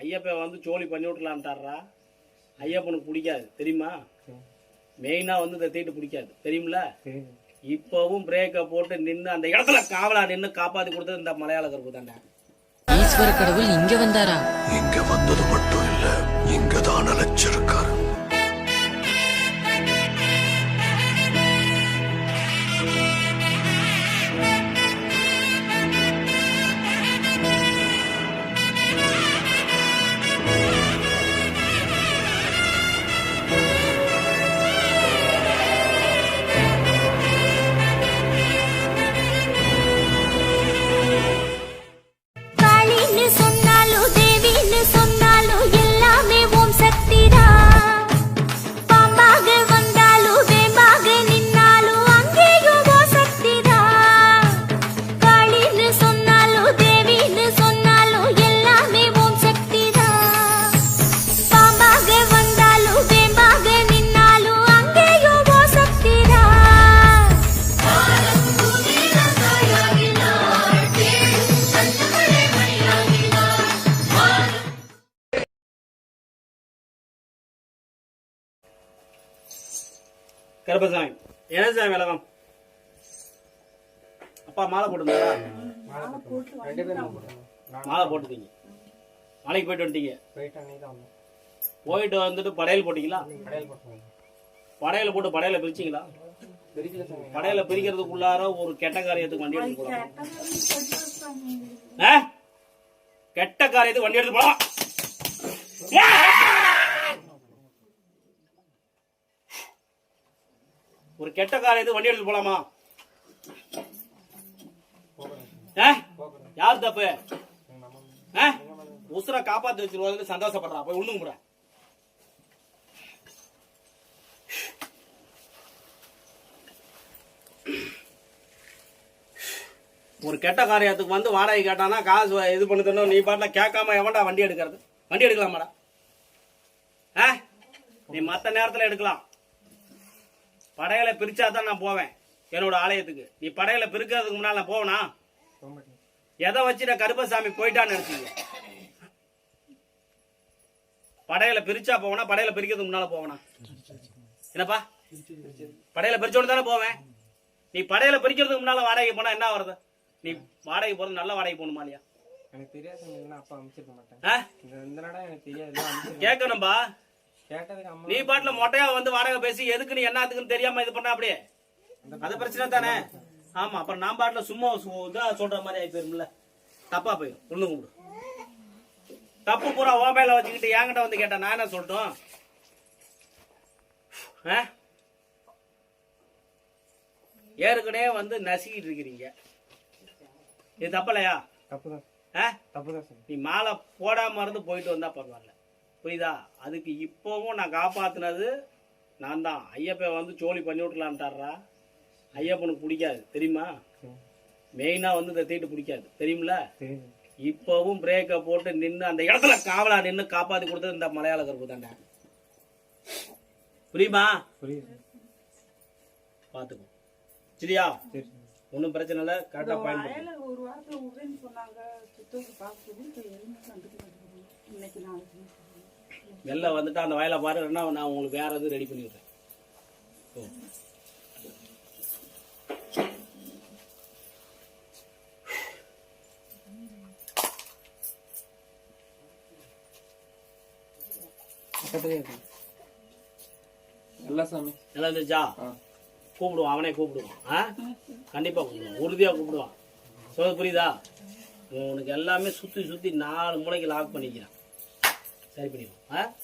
ஐயப்பன் வந்து சோழி பண்ணி விட்டுலான்ட்டாரா. ஐயப்பனுக்கு பிடிக்காது தெரியுமா? மெயினா வந்து இந்த தீட்டு பிடிக்காது தெரியுமில. இப்பவும் பிரேக்கை போட்டு நின்று அந்த இடத்துல காவலா நின்று காப்பாத்தி கொடுத்தது இந்த மலையாள கருப்பு தானே. ஈஸ்வர கடவுள் இங்க வந்தாரா? இங்க வந்தது மட்டும் இல்ல, இங்கதான் அழைச்சிருக்காரு. கருப்பசாமி என்ன சாமி விலகம்? அப்பா மாலை போட்டுருந்தாரா? மாலை போட்டுட்டீங்க. நாளைக்கு போயிட்டு வந்துட்டீங்க. போயிட்டு வந்துட்டு படையல் போட்டீங்களா? படையல போட்டு படையல பிரிச்சிங்களா? படையல பிரிக்கிறதுக்குள்ளார ஒரு கெட்ட காரியத்துக்கு வண்டி எடுத்து போலாம். கெட்ட காரியத்துக்கு வண்டி எடுத்து போலாம். ஒரு கெட்ட காரியத்துக்கு வண்டி எடுத்து போலாமா? யார் தப்பு? உசுரை காப்பாத்தி வச்சிருவாங்க சந்தோஷப்படுறா. போய் ஒண்ணுங்க முறை ஒரு கெட்ட காரியத்துக்கு வந்து வாடகை கேட்டானா காசு இது பண்ணு. நீ பாட்டில கேட்காம எவன்டா வண்டி எடுக்கிறது? வண்டி எடுக்கலாமாடா? நீ மத்த நேரத்துல எடுக்கலாம். படையலை பிரிச்சாதான் நான் போவேன் என்னோட ஆலயத்துக்கு. நீ படையலை பிரிக்கிறதுக்கு முன்னால நான் போவனா? எதை வச்சு நான் கருப்பசாமி போயிட்டான்னு நினைச்சீங்க? படையலை பிரிச்சா போவனா? படையலை பிரிக்கிறதுக்கு முன்னால போவனா? என்னப்பா படையலை பிரிச்சோன்னு தானே போவேன். நீ படையலை பிரிக்கிறதுக்கு முன்னால வாடகை போனா என்ன வருது? நீ வாடகை போறது நல்ல வாடகை போகணுமா இல்லையா? எனக்கு தெரியாது. கேட்கணும்பா. நீ பாட்டுல மொட்டையா வந்து வாடகை பேசி எதுக்கு நீ என்னத்துக்குன்னு தெரியாம இது பண்ண அப்படியே அது பிரச்சனை தானே. ஆமா, அப்புறம் நான் பாட்டுல சும்மா சொல்ற மாதிரி ஆகி போயிரும்ல. தப்பா போயிடும். ஒண்ணு கும்பிடு. தப்பு பூரா ஓமையில வச்சுக்கிட்டு என்கிட்ட வந்து கேட்டா நான் என்ன சொல்லட்டும்? ஏற்கனவே வந்து நசுக்கிட்டு இருக்கிறீங்க. இது தப்பலையா? நீ மாலை போடாம இருந்து போயிட்டு வந்தா பரவாயில்ல. புரியுதா? அதுக்கு இப்பவும் நான் காப்பாத்தினது நான் தான். ஐயப்பன் வந்து சோழி பண்ணி விட்டுலான்ட்டாரா. ஐயப்பனுக்கு பிடிக்காது தெரியுமா? மெயினா வந்து இந்த தீட்டு பிடிக்காது தெரியுமில. இப்பவும் பிரேக்கை போட்டு நின்று அந்த இடத்துல காவலா நின்று காப்பாத்தி கொடுத்தது இந்த மலையாள கருப்பு தானே. புரியுமா? பாத்துக்கோ சரியா? ஒன்னும் பிரச்சனை இல்ல. கரெக்டா பயன்படுத்த வெளில வந்துட்டு அந்த வயலை பாருன்னா நான் உங்களுக்கு வேற எதுவும் ரெடி பண்ணிடுறேன். நல்லா இருந்துச்சா? கூப்பிடுவான், அவனே கூப்பிடுவான். கண்டிப்பா கூப்பிடுவான், உறுதியா கூப்பிடுவான். சொல்ல புரியுதா? உனக்கு எல்லாமே சுத்தி சுத்தி 4 மூளைக்கு லாக் பண்ணிக்கிறான். சரி பண்ணிடுவோம்.